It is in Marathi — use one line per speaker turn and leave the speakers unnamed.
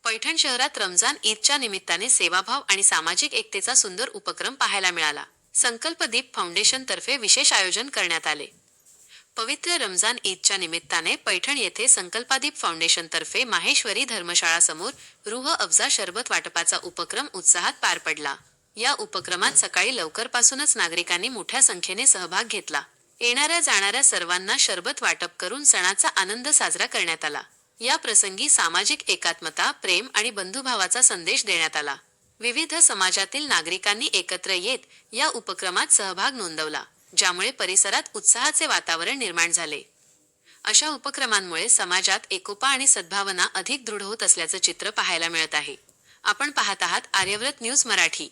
पैठण शहरात रमजान ईदच्या निमित्ताने सेवाभाव आणि सामाजिक एकतेचा सुंदर उपक्रम पाहायला मिळाला. संकल्प दीप फाउंडेशन तर्फे विशेष आयोजन करण्यात आले. पवित्र रमजान ईदच्या निमित्ताने पैठण येथे संकल्पादीप फाउंडेशन तर्फे माहेश्वरी धर्मशाळा समोर रूह अफजा शरबत वाटपाचा उपक्रम उत्साहात पार पडला. या उपक्रमात सकाळी लवकरपासूनच नागरिकांनी मोठ्या संख्येने सहभाग घेतला. येणाऱ्या जाणाऱ्या सर्वांना शरबत वाटप करून सणाचा आनंद साजरा करण्यात आला. या प्रसंगी सामाजिक एकात्मता, प्रेम आणि बंधुभावाचा संदेश देण्यात आला. विविध समाजातील नागरिकांनी एकत्र येत या उपक्रमात सहभाग नोंदवला, ज्यामुळे परिसरात उत्साहाचे वातावरण निर्माण झाले. अशा उपक्रमांमुळे समाजात एकोपा आणि सद्भावना अधिक दृढ होत असल्याचं चित्र पाहायला मिळत आहे. आपण पाहत आहात आर्यव्रत न्यूज मराठी.